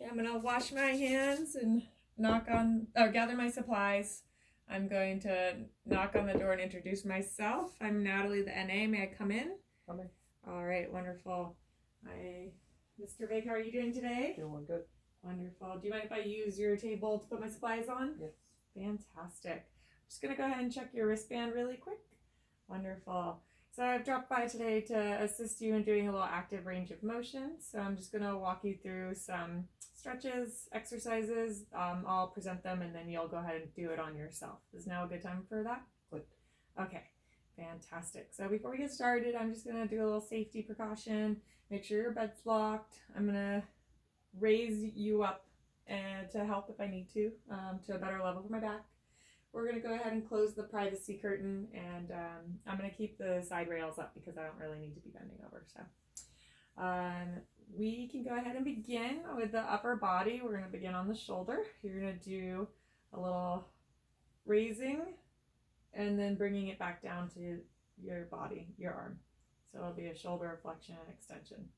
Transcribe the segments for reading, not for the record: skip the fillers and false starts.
Okay, I'm gonna wash my hands and gather my supplies. I'm going to knock on the door and introduce myself. I'm Natalie, the NA. May I come in? Come in. All right, wonderful. Hi, Mr. Big, how are you doing today? Doing good. Wonderful. Do you mind if I use your table to put my supplies on? Yes. Fantastic. I'm just gonna go ahead and check your wristband really quick. Wonderful. So I've dropped by today to assist you in doing a little active range of motion. So I'm just gonna walk you through some stretches, exercises. I'll present them and then you'll go ahead and do it on yourself. Is now a good time for that? Good. Okay, fantastic. So before we get started, I'm just gonna do a little safety precaution. Make sure your bed's locked. I'm gonna raise you up and to help if I need to a better level for my back. We're going to go ahead and close the privacy curtain, and I'm going to keep the side rails up because I don't really need to be bending over. So we can go ahead and begin with the upper body. We're going to begin on the shoulder. You're going to do a little raising and then bringing it back down to your body, your arm. So it'll be a shoulder flexion and extension.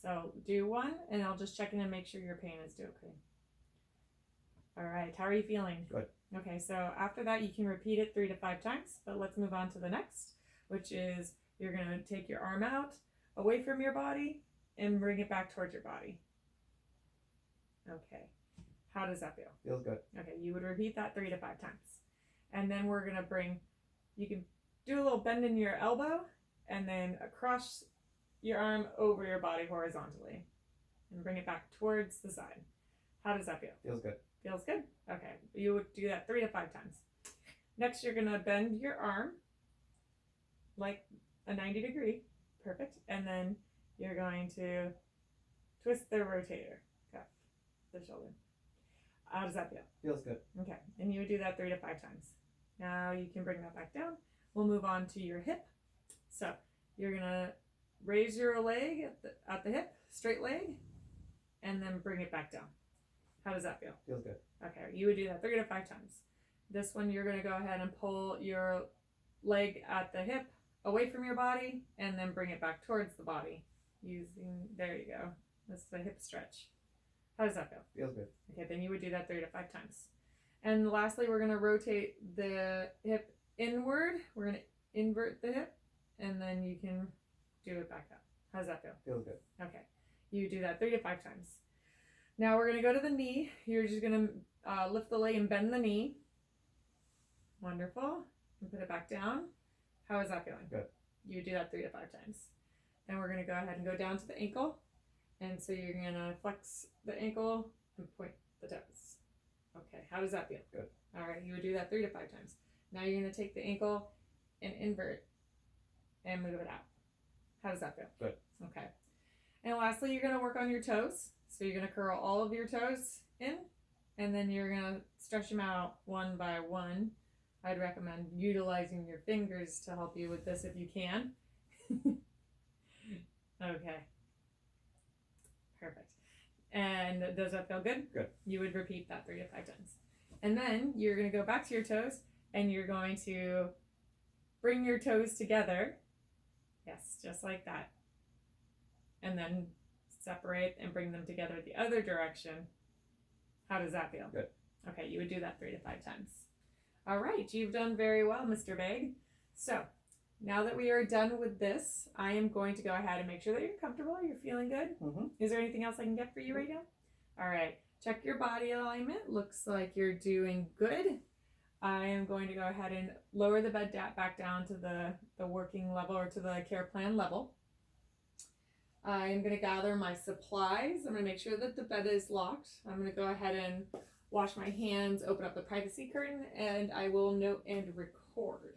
So do one, and I'll just check in and make sure your pain is okay. All right, how are you feeling? Good. Okay, so after that, you can repeat it 3 to 5 times, but let's move on to the next, which is you're going to take your arm out, away from your body, and bring it back towards your body. Okay, how does that feel? Feels good. Okay, you would repeat that 3 to 5 times. And then we're going to you can do a little bend in your elbow, and then across your arm over your body horizontally, and bring it back towards the side. How does that feel? Feels good. Feels good? Okay, you would do that 3 to 5 times. Next, you're gonna bend your arm like a 90 degree, perfect. And then you're going to twist the rotator cuff, the shoulder. How does that feel? Feels good. Okay, and you would do that 3 to 5 times. Now you can bring that back down. We'll move on to your hip. So you're gonna raise your leg at the hip, straight leg, and then bring it back down. How does that feel? Feels good. Okay, you would do that 3 to 5 times. This one, you're going to go ahead and pull your leg at the hip away from your body and then bring it back towards the body. There you go. That's the hip stretch. How does that feel? Feels good. Okay, then you would do that 3 to 5 times. And lastly, we're going to rotate the hip inward. We're going to invert the hip, and then you can do it back up. How does that feel? Feels good. Okay, you do that 3 to 5 times. Now we're going to go to the knee. You're just going to lift the leg and bend the knee. Wonderful. And put it back down. How is that feeling? Good. You do that 3 to 5 times. Then we're going to go ahead and go down to the ankle. And so you're going to flex the ankle and point the toes. Okay, how does that feel? Good. All right, you would do that 3 to 5 times. Now you're going to take the ankle and invert and move it out. How does that feel? Good. Okay. And lastly, you're going to work on your toes. So you're going to curl all of your toes in, and then you're going to stretch them out one by one. I'd recommend utilizing your fingers to help you with this if you can. Okay. Perfect. And does that feel good? Good. You would repeat that 3 to 5 times. And then you're going to go back to your toes, and you're going to bring your toes together. Yes, just like that. And then separate and bring them together the other direction. How does that feel? Good. Okay, you would do that 3 to 5 times. All right, you've done very well, Mr. Big. So now that we are done with this, I am going to go ahead and make sure that you're comfortable. You're feeling good. Mm-hmm. Is there anything else I can get for you right now? All right, check your body alignment. Looks like you're doing good. I am going to go ahead and lower the bed back down to the working level or to the care plan level. I'm going to gather my supplies. I'm going to make sure that the bed is locked. I'm going to go ahead and wash my hands, open up the privacy curtain, and I will note and record.